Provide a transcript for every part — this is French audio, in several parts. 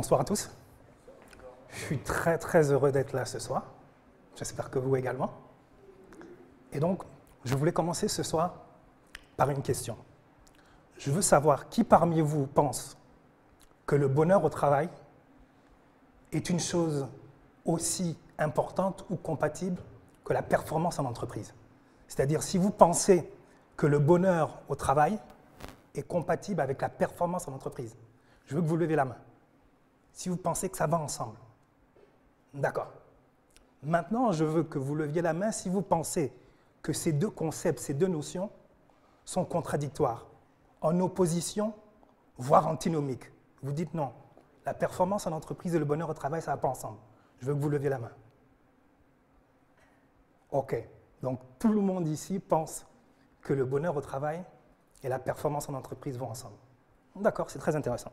Bonsoir à tous. Je suis très heureux d'être là ce soir. J'espère que vous également. Et donc, je voulais commencer ce soir par une question. Je veux savoir qui parmi vous pense que le bonheur au travail est une chose aussi importante ou compatible que la performance en entreprise. C'est-à-dire, si vous pensez que le bonheur au travail est compatible avec la performance en entreprise, je veux que vous leviez la main. Si vous pensez que ça va ensemble. D'accord. Maintenant, je veux que vous leviez la main si vous pensez que ces deux concepts, ces deux notions sont contradictoires, en opposition, voire antinomiques. Vous dites non, la performance en entreprise et le bonheur au travail, ça ne va pas ensemble. Je veux que vous leviez la main. OK. Donc, tout le monde ici pense que le bonheur au travail et la performance en entreprise vont ensemble. D'accord, c'est très intéressant.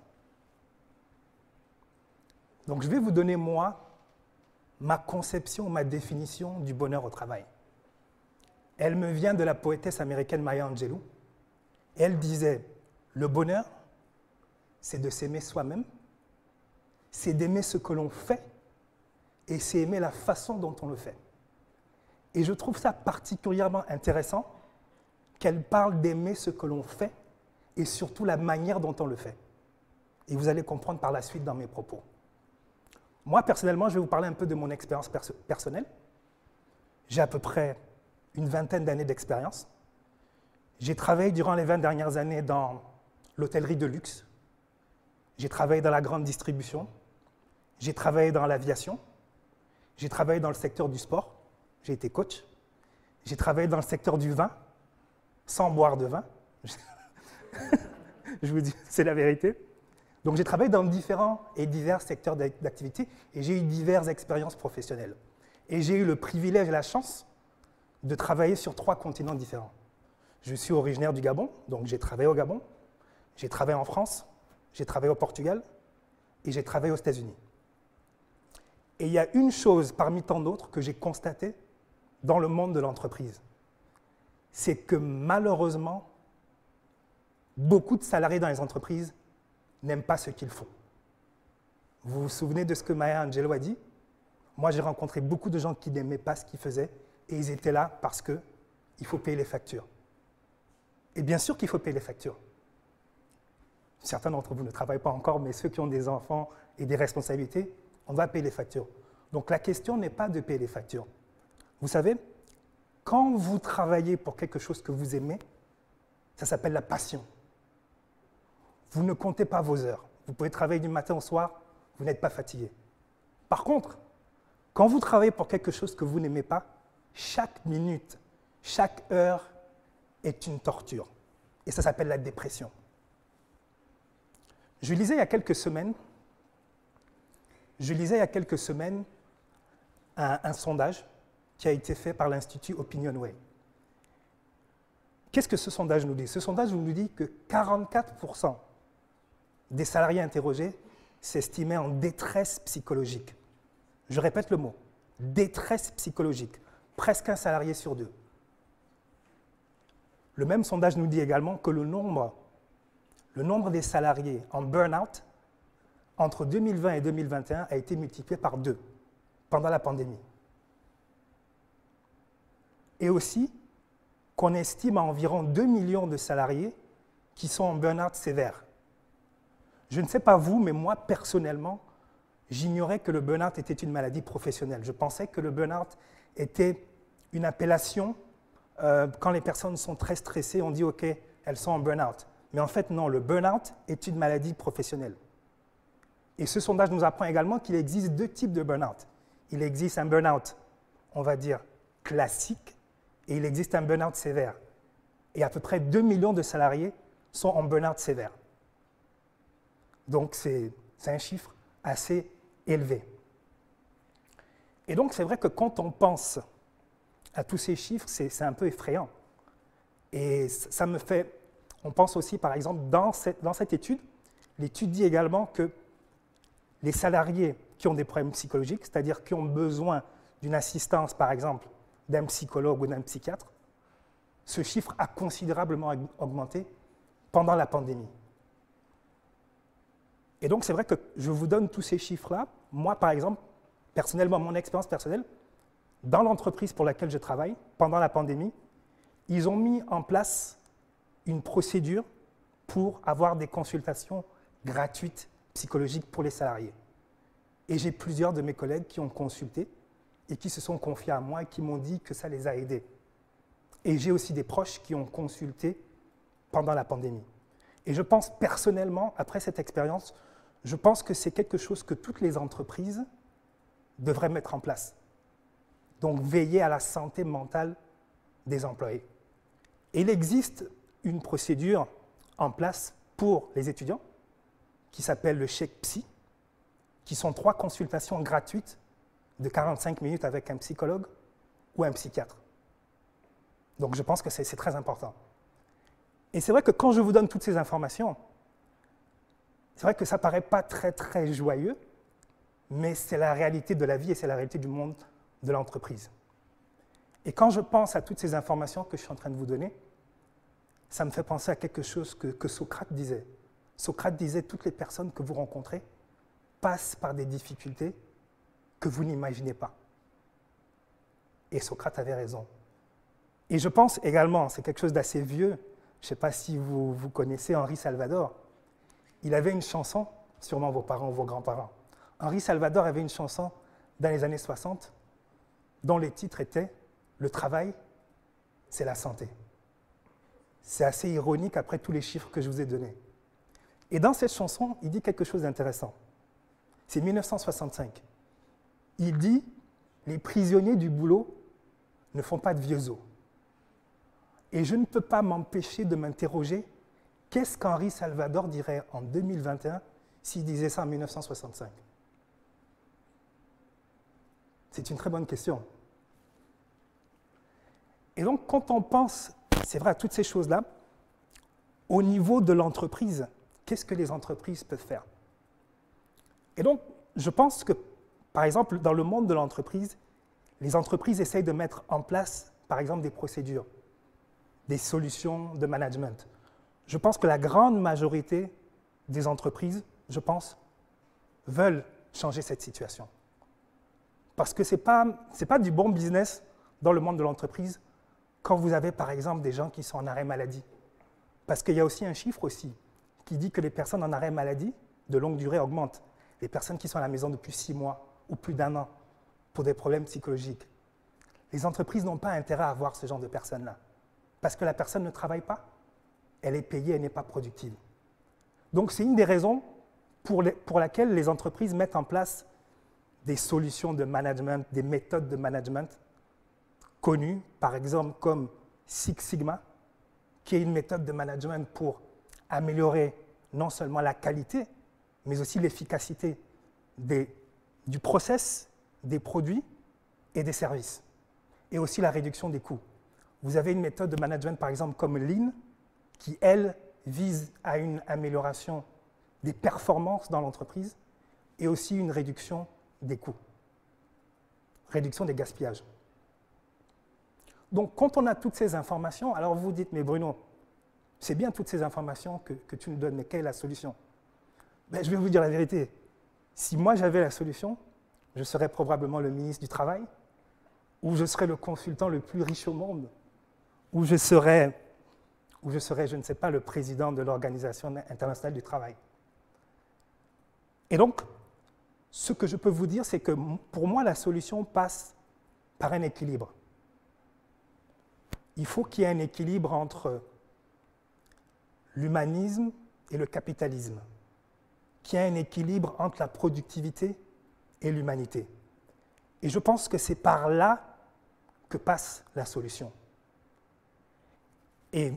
Donc, je vais vous donner, moi, ma conception, ma définition du bonheur au travail. Elle me vient de la poétesse américaine Maya Angelou. Et elle disait, le bonheur, c'est de s'aimer soi-même, c'est d'aimer ce que l'on fait, et c'est aimer la façon dont on le fait. Et je trouve ça particulièrement intéressant qu'elle parle d'aimer ce que l'on fait, et surtout la manière dont on le fait. Et vous allez comprendre par la suite dans mes propos. Moi, personnellement, je vais vous parler un peu de mon expérience personnelle. J'ai à peu près une vingtaine d'années d'expérience. J'ai travaillé durant les 20 dernières années dans l'hôtellerie de luxe. J'ai travaillé dans la grande distribution. J'ai travaillé dans l'aviation. J'ai travaillé dans le secteur du sport. J'ai été coach. J'ai travaillé dans le secteur du vin, sans boire de vin. Je vous dis, c'est la vérité. Donc, j'ai travaillé dans différents et divers secteurs d'activité et j'ai eu diverses expériences professionnelles. Et j'ai eu le privilège et la chance de travailler sur 3 continents différents. Je suis originaire du Gabon, donc j'ai travaillé au Gabon, j'ai travaillé en France, j'ai travaillé au Portugal et j'ai travaillé aux États-Unis. Et il y a une chose parmi tant d'autres que j'ai constatée dans le monde de l'entreprise, c'est que malheureusement, beaucoup de salariés dans les entreprises n'aiment pas ce qu'ils font. Vous vous souvenez de ce que Maya Angelou a dit? Moi, j'ai rencontré beaucoup de gens qui n'aimaient pas ce qu'ils faisaient et ils étaient là parce qu'il faut payer les factures. Et bien sûr qu'il faut payer les factures. Certains d'entre vous ne travaillent pas encore, mais ceux qui ont des enfants et des responsabilités, on va payer les factures. Donc la question n'est pas de payer les factures. Vous savez, quand vous travaillez pour quelque chose que vous aimez, ça s'appelle la passion. Vous ne comptez pas vos heures. Vous pouvez travailler du matin au soir, vous n'êtes pas fatigué. Par contre, quand vous travaillez pour quelque chose que vous n'aimez pas, chaque minute, chaque heure est une torture. Et ça s'appelle la dépression. Je lisais il y a quelques semaines un sondage qui a été fait par l'Institut Opinionway. Qu'est-ce que ce sondage nous dit? Ce sondage nous dit que 44% des salariés interrogés s'estimaient en détresse psychologique. Je répète le mot, détresse psychologique. Presque un salarié sur 2. Le même sondage nous dit également que le nombre des salariés en burn-out entre 2020 et 2021 a été multiplié par 2 pendant la pandémie. Et aussi qu'on estime à environ 2 millions de salariés qui sont en burn-out sévère. Je ne sais pas vous, mais moi, personnellement, j'ignorais que le burn-out était une maladie professionnelle. Je pensais que le burn-out était une appellation. Quand les personnes sont très stressées, on dit « OK, elles sont en burn-out ». Mais en fait, non, le burn-out est une maladie professionnelle. Et ce sondage nous apprend également qu'il existe 2 types de burn-out. Il existe un burn-out, on va dire, classique, et il existe un burn-out sévère. Et à peu près 2 millions de salariés sont en burn-out sévère. Donc, c'est un chiffre assez élevé. Et donc, c'est vrai que quand on pense à tous ces chiffres, c'est un peu effrayant. Et ça me fait... On pense aussi, par exemple, dans cette étude, l'étude dit également que les salariés qui ont des problèmes psychologiques, c'est-à-dire qui ont besoin d'une assistance, par exemple, d'un psychologue ou d'un psychiatre, ce chiffre a considérablement augmenté pendant la pandémie. Et donc, c'est vrai que je vous donne tous ces chiffres-là. Moi, par exemple, personnellement, mon expérience personnelle, dans l'entreprise pour laquelle je travaille, pendant la pandémie, ils ont mis en place une procédure pour avoir des consultations gratuites psychologiques pour les salariés. Et j'ai plusieurs de mes collègues qui ont consulté et qui se sont confiés à moi et qui m'ont dit que ça les a aidés. Et j'ai aussi des proches qui ont consulté pendant la pandémie. Et je pense personnellement, après cette expérience, je pense que c'est quelque chose que toutes les entreprises devraient mettre en place. Donc, veiller à la santé mentale des employés. Et il existe une procédure en place pour les étudiants qui s'appelle le chèque psy, qui sont 3 consultations gratuites de 45 minutes avec un psychologue ou un psychiatre. Donc, je pense que c'est très important. Et c'est vrai que quand je vous donne toutes ces informations, c'est vrai que ça ne paraît pas très, très joyeux, mais c'est la réalité de la vie et c'est la réalité du monde de l'entreprise. Et quand je pense à toutes ces informations que je suis en train de vous donner, ça me fait penser à quelque chose que Socrate disait. Socrate disait « Toutes les personnes que vous rencontrez passent par des difficultés que vous n'imaginez pas. » Et Socrate avait raison. Et je pense également, c'est quelque chose d'assez vieux, je ne sais pas si vous connaissez Henri Salvador, il avait une chanson, sûrement vos parents ou vos grands-parents. Henri Salvador avait une chanson dans les années 60 dont les titres étaient « Le travail, c'est la santé ». C'est assez ironique après tous les chiffres que je vous ai donnés. Et dans cette chanson, il dit quelque chose d'intéressant. C'est 1965. Il dit « Les prisonniers du boulot ne font pas de vieux os ». Et je ne peux pas m'empêcher de m'interroger qu'est-ce qu'Henri Salvador dirait en 2021 s'il disait ça en 1965 ? C'est une très bonne question. Et donc, quand on pense, c'est vrai, à toutes ces choses-là, au niveau de l'entreprise, qu'est-ce que les entreprises peuvent faire? Et donc, je pense que, par exemple, dans le monde de l'entreprise, les entreprises essayent de mettre en place, par exemple, des procédures, des solutions de management. Je pense que la grande majorité des entreprises, je pense, veulent changer cette situation. Parce que ce n'est pas du bon business dans le monde de l'entreprise quand vous avez, par exemple, des gens qui sont en arrêt maladie. Parce qu'il y a aussi un chiffre aussi qui dit que les personnes en arrêt maladie de longue durée augmentent. Les personnes qui sont à la maison depuis 6 mois ou plus d'1 an pour des problèmes psychologiques. Les entreprises n'ont pas intérêt à avoir ce genre de personnes-là. Parce que la personne ne travaille pas, elle est payée, elle n'est pas productive. Donc c'est une des raisons pour laquelle les entreprises mettent en place des solutions de management, des méthodes de management connues, par exemple comme Six Sigma, qui est une méthode de management pour améliorer non seulement la qualité, mais aussi l'efficacité du process, des produits et des services, et aussi la réduction des coûts. Vous avez une méthode de management, par exemple, comme Lean, qui, elle, vise à une amélioration des performances dans l'entreprise et aussi une réduction des coûts, réduction des gaspillages. Donc, quand on a toutes ces informations, alors vous dites, mais Bruno, c'est bien toutes ces informations que tu nous donnes, mais quelle est la solution? Ben, je vais vous dire la vérité. Si moi j'avais la solution, je serais probablement le ministre du Travail, ou je serais le consultant le plus riche au monde, ou je serais, je ne sais pas, le président de l'Organisation internationale du travail. Et donc, ce que je peux vous dire, c'est que pour moi, la solution passe par un équilibre. Il faut qu'il y ait un équilibre entre l'humanisme et le capitalisme, qu'il y ait un équilibre entre la productivité et l'humanité. Et je pense que c'est par là que passe la solution. Et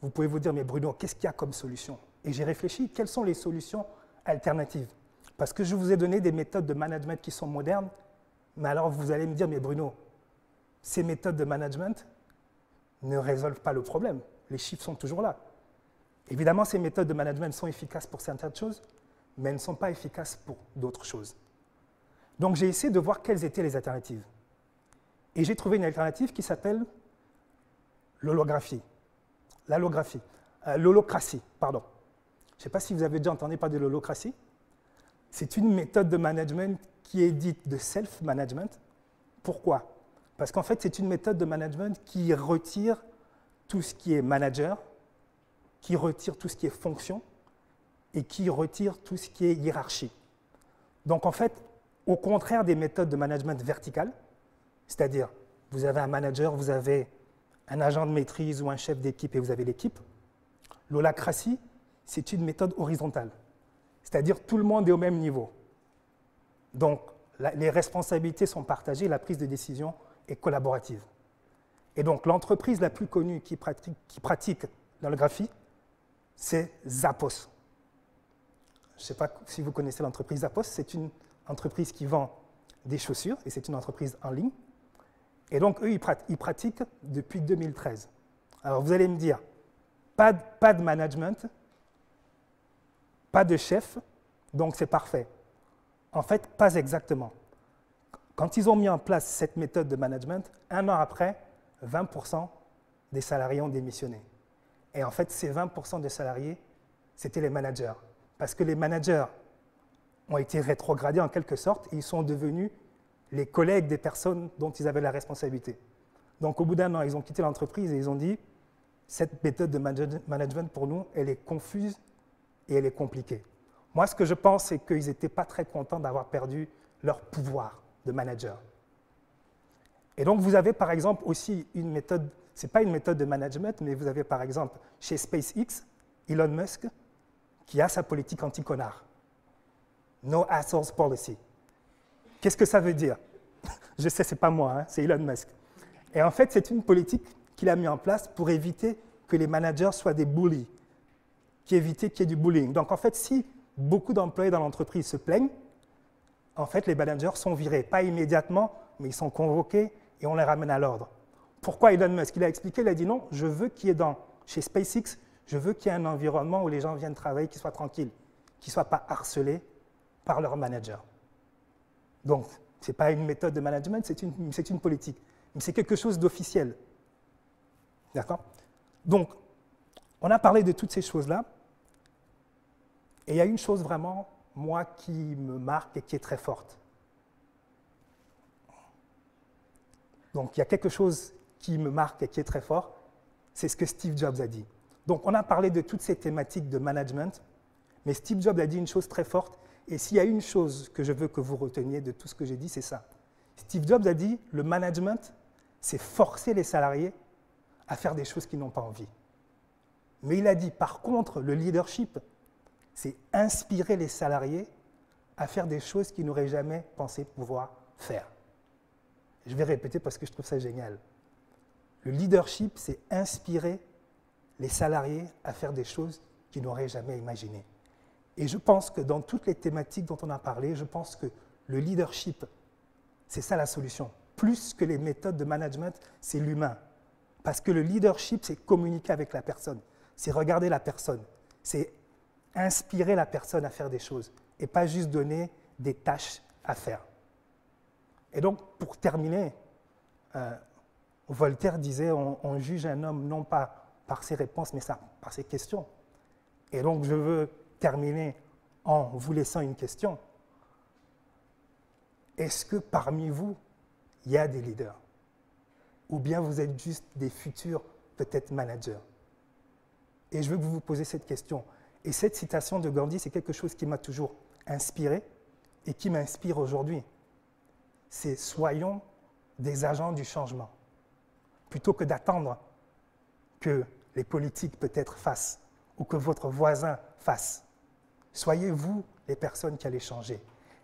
vous pouvez vous dire, mais Bruno, qu'est-ce qu'il y a comme solution? Et j'ai réfléchi, quelles sont les solutions alternatives? Parce que je vous ai donné des méthodes de management qui sont modernes, mais alors vous allez me dire, mais Bruno, ces méthodes de management ne résolvent pas le problème. Les chiffres sont toujours là. Évidemment, ces méthodes de management sont efficaces pour certaines choses, mais elles ne sont pas efficaces pour d'autres choses. Donc j'ai essayé de voir quelles étaient les alternatives. Et j'ai trouvé une alternative qui s'appelle l'holocratie. Je ne sais pas si vous avez déjà entendu parler de l'holacratie. C'est une méthode de management qui est dite de self-management. Pourquoi? Parce qu'en fait, c'est une méthode de management qui retire tout ce qui est manager, qui retire tout ce qui est fonction et qui retire tout ce qui est hiérarchie. Donc en fait, au contraire des méthodes de management verticales, c'est-à-dire vous avez un manager, vous avez un agent de maîtrise ou un chef d'équipe et vous avez l'équipe, l'holacratie, c'est une méthode horizontale, c'est-à-dire tout le monde est au même niveau. Donc les responsabilités sont partagées, la prise de décision est collaborative. Et donc l'entreprise la plus connue qui pratique l'holographie, c'est Zappos. Je ne sais pas si vous connaissez l'entreprise Zappos, c'est une entreprise qui vend des chaussures et c'est une entreprise en ligne. Et donc eux, ils pratiquent depuis 2013. Alors vous allez me dire, pas de management, pas de chef, donc c'est parfait. En fait, pas exactement. Quand ils ont mis en place cette méthode de management, un an après, 20% des salariés ont démissionné. Et en fait, ces 20% des salariés, c'était les managers. Parce que les managers ont été rétrogradés en quelque sorte et ils sont devenus les collègues des personnes dont ils avaient la responsabilité. Donc au bout d'un an, ils ont quitté l'entreprise et ils ont dit « cette méthode de management pour nous, elle est confuse et elle est compliquée ». Moi, ce que je pense, c'est qu'ils n'étaient pas très contents d'avoir perdu leur pouvoir de manager. Et donc vous avez par exemple aussi une méthode, ce n'est pas une méthode de management, mais vous avez par exemple chez SpaceX, Elon Musk, qui a sa politique anti-connard. No assholes policy. Qu'est-ce que ça veut dire? Je sais, ce n'est pas moi, hein, c'est Elon Musk. Et en fait, c'est une politique qu'il a mis en place pour éviter que les managers soient des bullies, qui éviter qu'il y ait du bullying. Donc en fait, si beaucoup d'employés dans l'entreprise se plaignent, en fait, les managers sont virés. Pas immédiatement, mais ils sont convoqués et on les ramène à l'ordre. Pourquoi Elon Musk? Il a expliqué, il a dit non, je veux qu'il y ait chez SpaceX, je veux qu'il y ait un environnement où les gens viennent travailler, qui soient tranquilles, qui ne soient pas harcelés par leur manager. Donc, ce n'est pas une méthode de management, c'est une politique. Mais c'est quelque chose d'officiel. D'accord? Donc, on a parlé de toutes ces choses-là. Et il y a une chose vraiment, moi, qui me marque et qui est très forte. Donc, il y a quelque chose qui me marque et qui est très fort, c'est ce que Steve Jobs a dit. Donc, on a parlé de toutes ces thématiques de management, mais Steve Jobs a dit une chose très forte, et s'il y a une chose que je veux que vous reteniez de tout ce que j'ai dit, c'est ça. Steve Jobs a dit, le management, c'est forcer les salariés à faire des choses qu'ils n'ont pas envie. Mais il a dit, par contre, le leadership, c'est inspirer les salariés à faire des choses qu'ils n'auraient jamais pensé pouvoir faire. Je vais répéter parce que je trouve ça génial. Le leadership, c'est inspirer les salariés à faire des choses qu'ils n'auraient jamais imaginées. Et je pense que dans toutes les thématiques dont on a parlé, je pense que le leadership, c'est ça la solution. Plus que les méthodes de management, c'est l'humain. Parce que le leadership, c'est communiquer avec la personne, c'est regarder la personne, c'est inspirer la personne à faire des choses et pas juste donner des tâches à faire. Et donc, pour terminer, Voltaire disait on juge un homme non pas par ses réponses, mais par ses questions. Et donc, je veux terminer en vous laissant une question. Est-ce que parmi vous, il y a des leaders? Ou bien vous êtes juste des futurs, peut-être, managers? Et je veux que vous vous posiez cette question. Et cette citation de Gandhi, c'est quelque chose qui m'a toujours inspiré et qui m'inspire aujourd'hui. C'est « soyons des agents du changement ». Plutôt que d'attendre que les politiques peut-être fassent ou que votre voisin fasse. Soyez vous les personnes qui allez changer.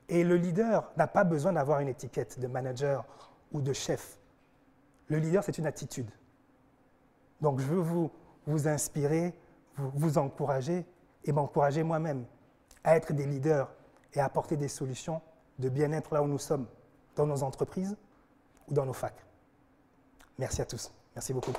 Et le leader n'a pas besoin d'avoir une étiquette de manager ou de chef. Le leader, c'est une attitude. Donc je veux vous inspirer, vous encourager et m'encourager moi-même à être des leaders et à apporter des solutions de bien-être là où nous sommes, dans nos entreprises ou dans nos facs. Merci à tous. Merci beaucoup.